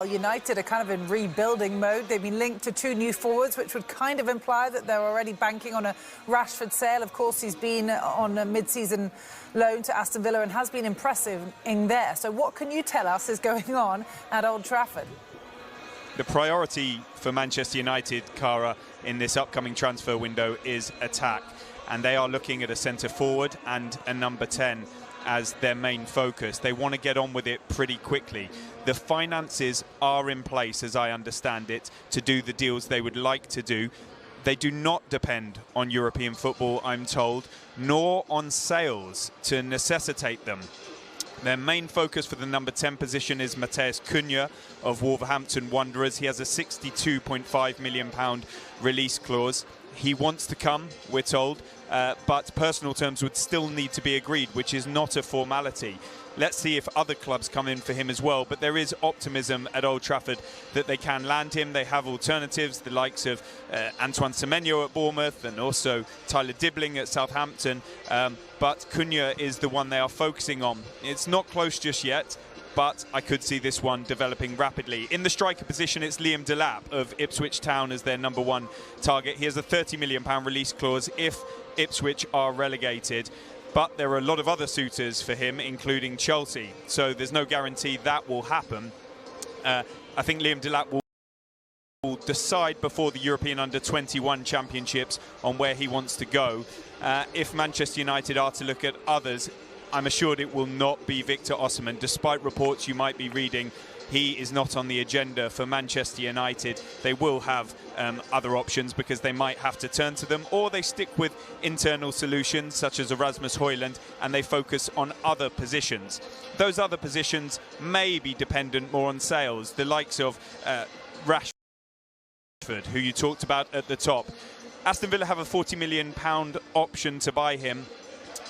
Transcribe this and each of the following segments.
United are kind of in rebuilding mode. They've been linked to two new forwards, which would kind of imply that they're already banking on a Rashford sale. Of course, he's been on a mid-season loan to Aston Villa and has been impressive in there. So what can you tell us is going on at Old Trafford? The priority for Manchester United, Cara, in this upcoming transfer window is attack. And they are looking at a centre forward and a number 10 as their main focus. They want to get on with it pretty quickly. The finances are in place, as I understand it, to do the deals they would like to do. They do not depend on European football, I'm told, nor on sales to necessitate them. Their main focus for the number 10 position is Matheus Cunha of Wolverhampton Wanderers. He has a £62.5 million release clause. He wants to come, we're told, but personal terms would still need to be agreed, which is not a formality. Let's see if other clubs come in for him as well. But there is optimism at Old Trafford that they can land him. They have alternatives, the likes of Antoine Semenyo at Bournemouth and also Tyler Dibbling at Southampton. But Cunha is the one they are focusing on. It's not close just yet, but I could see this one developing rapidly. In the striker position, it's Liam Delap of Ipswich Town as their number 1 target. He has a £30 million release clause if Ipswich are relegated. But there are a lot of other suitors for him, including Chelsea. So there's no guarantee that will happen. I think Liam Delap will decide before the European Under-21 Championships on where he wants to go. If Manchester United are to look at others, I'm assured it will not be Victor Osimhen. Despite reports you might be reading, he is not on the agenda for Manchester United. They will have other options because they might have to turn to them, or they stick with internal solutions such as Erasmus Højlund and they focus on other positions. Those other positions may be dependent more on sales, the likes of Rashford, who you talked about at the top. Aston Villa have a £40 million option to buy him.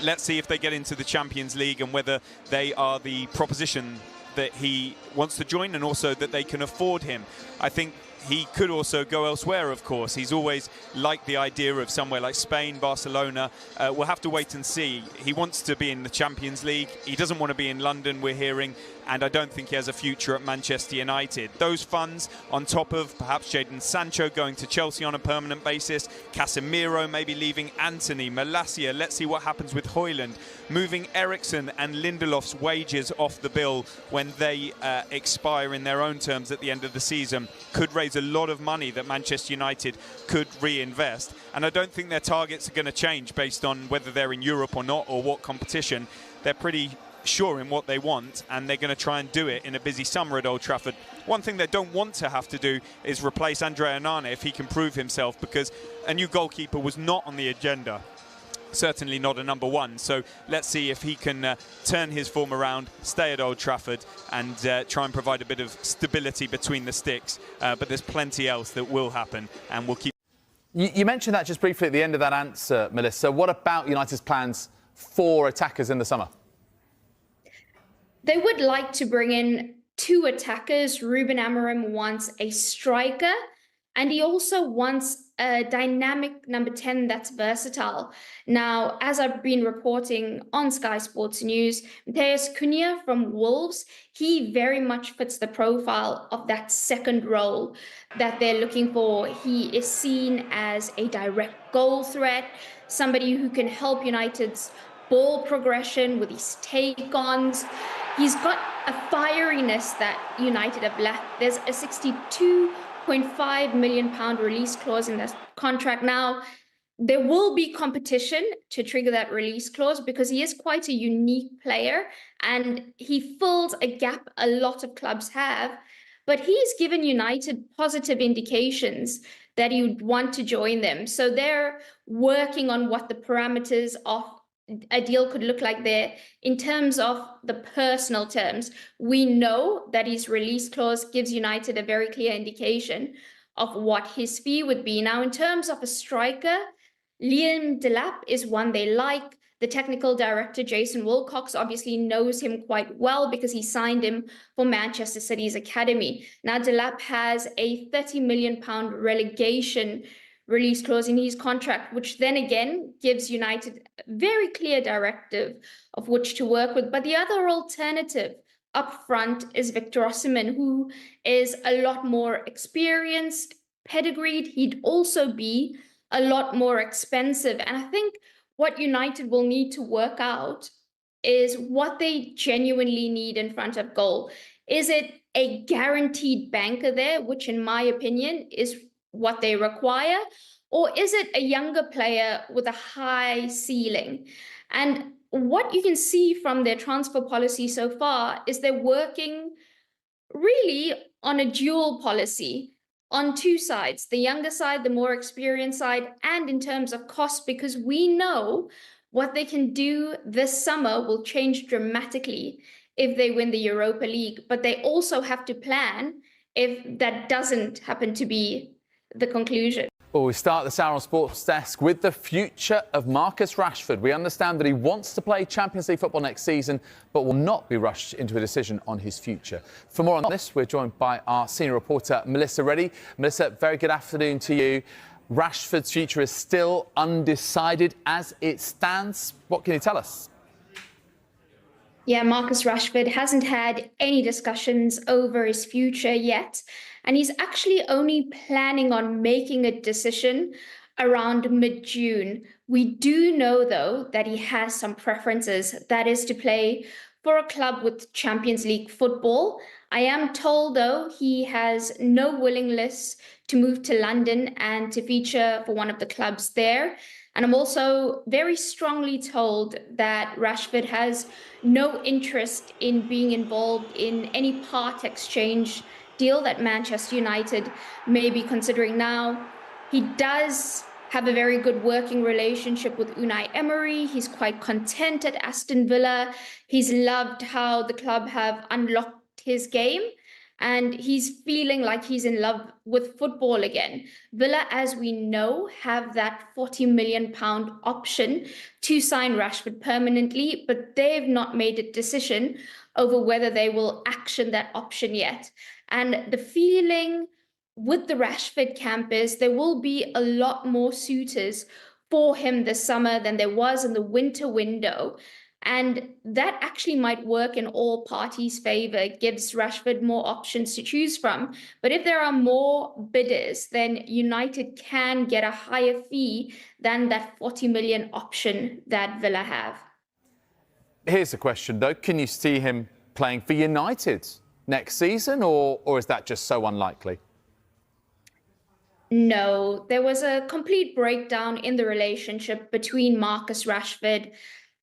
Let's see if they get into the Champions League and whether they are the proposition that he wants to join and also that they can afford him. I think he could also go elsewhere, of course. He's always liked the idea of somewhere like Spain, Barcelona. We'll have to wait and see. He wants to be in the Champions League. He doesn't want to be in London, we're hearing, and I don't think he has a future at Manchester United. Those funds, on top of perhaps Jadon Sancho going to Chelsea on a permanent basis, Casemiro maybe leaving, Antony, Malacia, let's see what happens with Højlund, moving Eriksen and Lindelof's wages off the bill when they expire in their own terms at the end of the season, could raise a lot of money that Manchester United could reinvest. And I don't think their targets are going to change based on whether they're in Europe or not, or what competition. They're pretty sure in what they want, and they're going to try and do it in a busy summer at Old Trafford. One thing they don't want to have to do is replace Andre Onana if he can prove himself, because a new goalkeeper was not on the agenda. Certainly not a number 1. So let's see if he can turn his form around, stay at Old Trafford and try and provide a bit of stability between the sticks. But there's plenty else that will happen, and we'll keep... You mentioned that just briefly at the end of that answer, Melissa. What about United's plans for attackers in the summer? They would like to bring in 2 attackers. Ruben Amorim wants a striker, and he also wants a dynamic number 10 that's versatile. Now, as I've been reporting on Sky Sports News, Matheus Cunha from Wolves, he very much fits the profile of that second role that they're looking for. He is seen as a direct goal threat, somebody who can help United's ball progression with his take-ons. He's got a fieriness that United have lacked. There's a £62.5 million release clause in that contract. Now, there will be competition to trigger that release clause because he is quite a unique player and he fills a gap a lot of clubs have. But he's given United positive indications that he would want to join them. So they're working on what the parameters of a deal could look like there. In terms of the personal terms, we know that his release clause gives United a very clear indication of what his fee would be. Now, in terms of a striker, Liam Delap is one they like. The technical director, Jason Wilcox, obviously knows him quite well because he signed him for Manchester City's academy. Now, Delap has a £30 million relegation release clause in his contract, which then again gives United a very clear directive of which to work with. But the other alternative up front is Victor Osimhen, who is a lot more experienced, pedigreed. He'd also be a lot more expensive. And I think what United will need to work out is what they genuinely need in front of goal. Is it a guaranteed banker there, which in my opinion is what they require? Or is it a younger player with a high ceiling? And what you can see from their transfer policy so far is they're working really on a dual policy on two sides, the younger side, the more experienced side, and in terms of cost, because we know what they can do this summer will change dramatically if they win the Europa League. But they also have to plan if that doesn't happen to be the conclusion. Well, we start this hour on Sports Desk with the future of Marcus Rashford. We understand that he wants to play Champions League football next season, but will not be rushed into a decision on his future. For more on this, we're joined by our senior reporter, Melissa Reddy. Melissa, very good afternoon to you. Rashford's future is still undecided as it stands. What can you tell us? Yeah, Marcus Rashford hasn't had any discussions over his future yet. And he's actually only planning on making a decision around mid-June. We do know, though, that he has some preferences. That is to play for a club with Champions League football. I am told, though, he has no willingness to move to London and to feature for one of the clubs there. And I'm also very strongly told that Rashford has no interest in being involved in any part exchange deal that Manchester United may be considering now. He does have a very good working relationship with Unai Emery. He's quite content at Aston Villa. He's loved how the club have unlocked his game, and he's feeling like he's in love with football again. Villa, as we know, have that £40 million option to sign Rashford permanently, but they've not made a decision over whether they will action that option yet. And the feeling with the Rashford camp is there will be a lot more suitors for him this summer than there was in the winter window. And that actually might work in all parties' favour. It gives Rashford more options to choose from. But if there are more bidders, then United can get a higher fee than that 40 million option that Villa have. Here's the question, though. Can you see him playing for United next season, or is that just so unlikely? No, there was a complete breakdown in the relationship between Marcus Rashford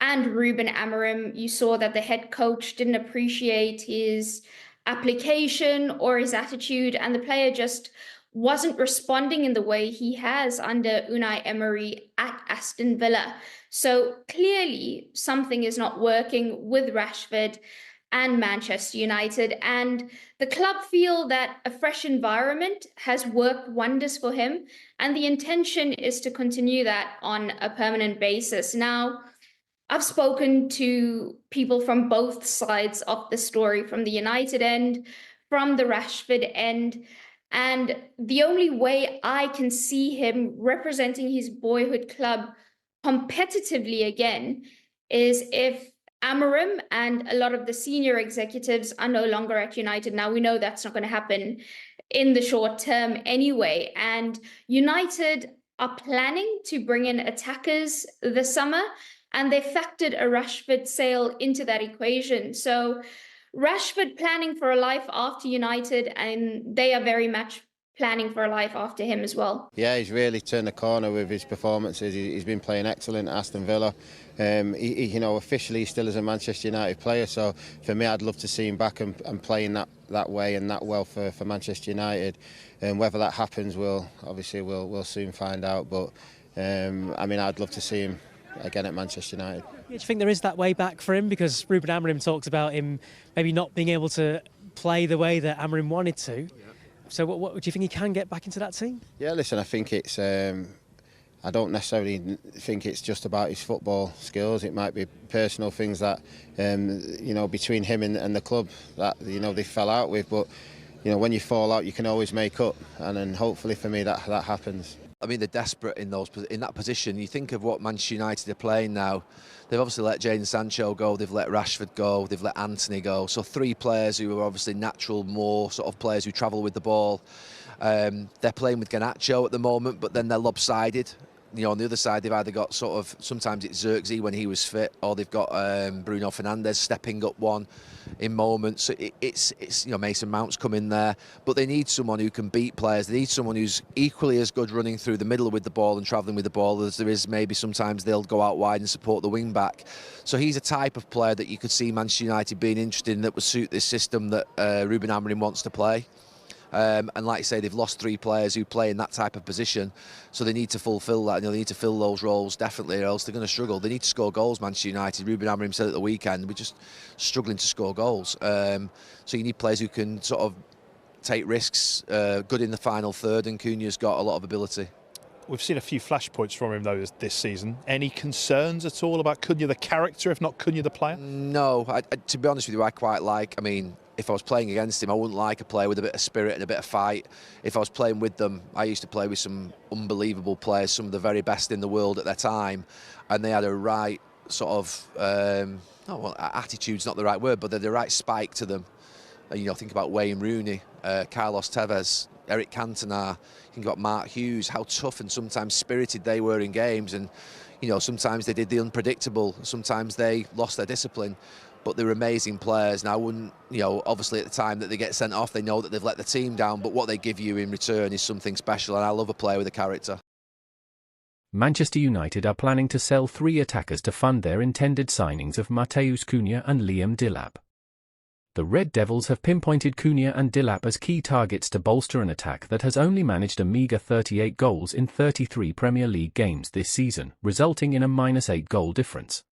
and Ruben Amorim. You saw that the head coach didn't appreciate his application or his attitude, and the player just wasn't responding in the way he has under Unai Emery at Aston Villa. So clearly something is not working with Rashford and Manchester United, and the club feel that a fresh environment has worked wonders for him, and the intention is to continue that on a permanent basis. Now, I've spoken to people from both sides of the story, from the United end, from the Rashford end, and the only way I can see him representing his boyhood club competitively again is if Amorim and a lot of the senior executives are no longer at United. Now, we know that's not going to happen in the short term anyway. And United are planning to bring in attackers this summer, and they factored a Rashford sale into that equation. So Rashford planning for a life after United, and they are very much planning for a life after him as well. Yeah, he's really turned the corner with his performances. He's been playing excellent at Aston Villa. Officially he still is a Manchester United player. So for me, I'd love to see him back and playing that way and that well for Manchester United. And whether that happens, we'll soon find out. But I'd love to see him again at Manchester United. Do you think there is that way back for him? Because Ruben Amorim talks about him maybe not being able to play the way that Amorim wanted to. Yeah. So what do you think he can get back into that team? Yeah, listen, I think it's... I don't necessarily think it's just about his football skills. It might be personal things that, between him and the club that, they fell out with. But, when you fall out, you can always make up. And then hopefully for me that happens. I mean, they're desperate in that position. You think of what Manchester United are playing now. They've obviously let Jadon Sancho go, they've let Rashford go, they've let Antony go. So 3 players who are obviously natural, more sort of players who travel with the ball. They're playing with Garnacho at the moment, but then they're lopsided. You know, on the other side, they've either got sort of, sometimes it's Xerxes when he was fit, or they've got Bruno Fernandes stepping up one in moments. So it's you know, Mason Mount's come in there, but they need someone who can beat players. They need someone who's equally as good running through the middle with the ball and travelling with the ball as there is. Maybe sometimes they'll go out wide and support the wing back. So he's a type of player that you could see Manchester United being interested in, that would suit this system that Ruben Amorim wants to play. And like I say, they've lost 3 players who play in that type of position, so they need to fulfil that. You know, they need to fill those roles definitely, or else they're going to struggle. They need to score goals, Manchester United. Ruben Amorim said at the weekend, we're just struggling to score goals. So you need players who can sort of take risks, good in the final third, and Cunha's got a lot of ability. We've seen a few flashpoints from him, though, this season. Any concerns at all about Cunha, the character, if not Cunha, the player? No, to be honest with you, I quite like, I mean, if I was playing against him, I wouldn't like a player with a bit of spirit and a bit of fight. If I was playing with them, I used to play with some unbelievable players, some of the very best in the world at their time, and they had a right sort of, attitude's not the right word, but they had the right spike to them. You know, think about Wayne Rooney, Carlos Tevez, Eric Cantona, you got Mark Hughes, how tough and sometimes spirited they were in games. And, you know, sometimes they did the unpredictable, sometimes they lost their discipline. But they're amazing players. Now, I wouldn't, you know, obviously at the time that they get sent off, they know that they've let the team down, but what they give you in return is something special, and I love a player with a character. Manchester United are planning to sell 3 attackers to fund their intended signings of Matheus Cunha and Liam Delap. The Red Devils have pinpointed Cunha and Delap as key targets to bolster an attack that has only managed a meagre 38 goals in 33 Premier League games this season, resulting in a -8 goal difference.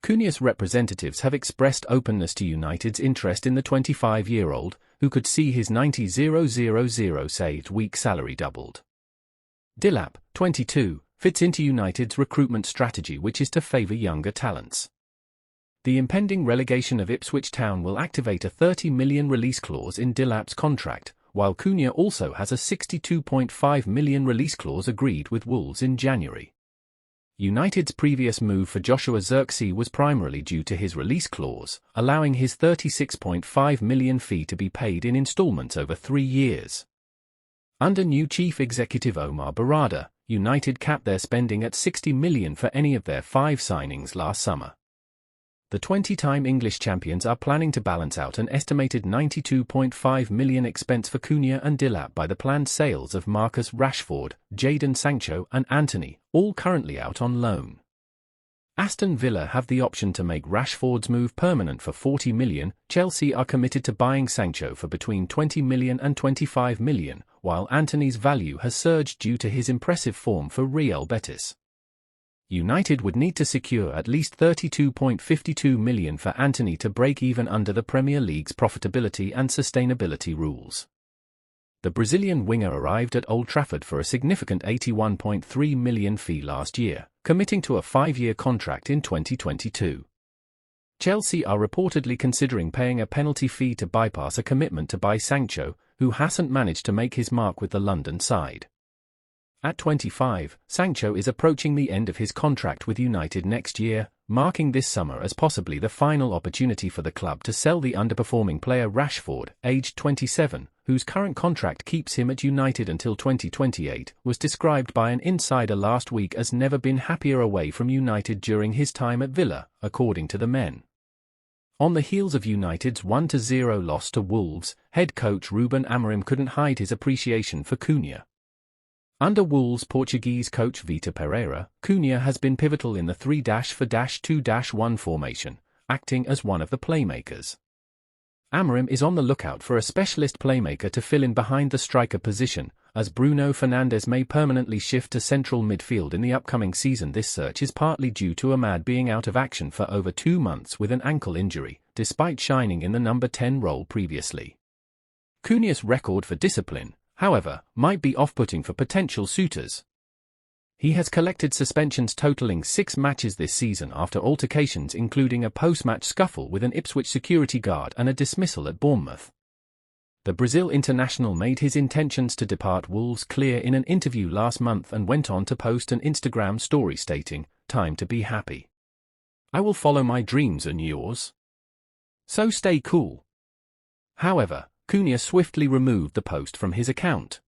Cunha's representatives have expressed openness to United's interest in the 25-year-old, who could see his 90,000 saved week salary doubled. Delap, 22, fits into United's recruitment strategy, which is to favour younger talents. The impending relegation of Ipswich Town will activate a £30 million release clause in Delap's contract, while Cunha also has a £62.5 million release clause agreed with Wolves in January. United's previous move for Joshua Zirkzee was primarily due to his release clause, allowing his £36.5 million fee to be paid in instalments over 3 years. Under new chief executive Omar Barada, United capped their spending at £60 million for any of their 5 signings last summer. The 20-time English champions are planning to balance out an estimated £92.5 million expense for Cunha and Delap by the planned sales of Marcus Rashford, Jadon Sancho and Antony, all currently out on loan. Aston Villa have the option to make Rashford's move permanent for £40 million. Chelsea are committed to buying Sancho for between £20 million and £25 million, while Antony's value has surged due to his impressive form for Real Betis. United would need to secure at least £32.52 million for Antony to break even under the Premier League's profitability and sustainability rules. The Brazilian winger arrived at Old Trafford for a significant £81.3 million fee last year, committing to a 5-year contract in 2022. Chelsea are reportedly considering paying a penalty fee to bypass a commitment to buy Sancho, who hasn't managed to make his mark with the London side. At 25, Sancho is approaching the end of his contract with United next year, marking this summer as possibly the final opportunity for the club to sell the underperforming player Rashford, aged 27, whose current contract keeps him at United until 2028, was described by an insider last week as never been happier away from United during his time at Villa, according to the Men. On the heels of United's 1-0 loss to Wolves, head coach Ruben Amorim couldn't hide his appreciation for Cunha. Under Wolves' Portuguese coach Vitor Pereira, Cunha has been pivotal in the 3-4-2-1 formation, acting as one of the playmakers. Amorim is on the lookout for a specialist playmaker to fill in behind the striker position, as Bruno Fernandes may permanently shift to central midfield in the upcoming season. This search is partly due to Ahmad being out of action for over 2 months with an ankle injury, despite shining in the number 10 role previously. Cunha's record for discipline, however, might be off-putting for potential suitors. He has collected suspensions totaling 6 matches this season after altercations including a post-match scuffle with an Ipswich security guard and a dismissal at Bournemouth. The Brazil international made his intentions to depart Wolves clear in an interview last month and went on to post an Instagram story stating, "Time to be happy. I will follow my dreams and yours. So stay cool." However, Cunha swiftly removed the post from his account.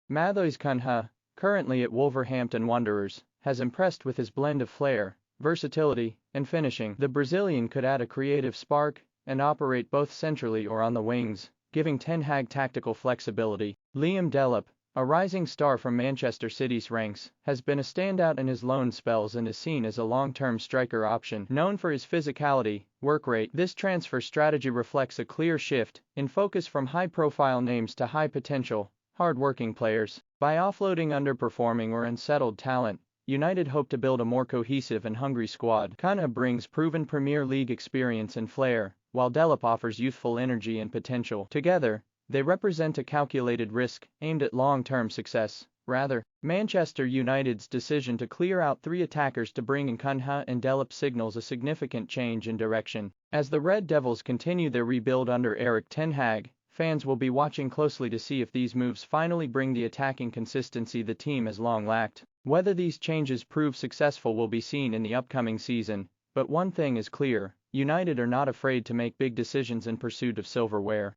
Matheus Cunha, currently at Wolverhampton Wanderers, has impressed with his blend of flair, versatility, and finishing. The Brazilian could add a creative spark and operate both centrally or on the wings, giving Ten Hag tactical flexibility. Liam Delap, a rising star from Manchester City's ranks, has been a standout in his loan spells and is seen as a long-term striker option. Known for his physicality, work rate, this transfer strategy reflects a clear shift in focus from high-profile names to high-potential, hard-working players. By offloading underperforming or unsettled talent, United hope to build a more cohesive and hungry squad. Cunha brings proven Premier League experience and flair, while Delap offers youthful energy and potential. Together, they represent a calculated risk aimed at long-term success. Rather, Manchester United's decision to clear out 3 attackers to bring in Cunha and Delap signals a significant change in direction. As the Red Devils continue their rebuild under Erik ten Hag, fans will be watching closely to see if these moves finally bring the attacking consistency the team has long lacked. Whether these changes prove successful will be seen in the upcoming season, but one thing is clear: United are not afraid to make big decisions in pursuit of silverware.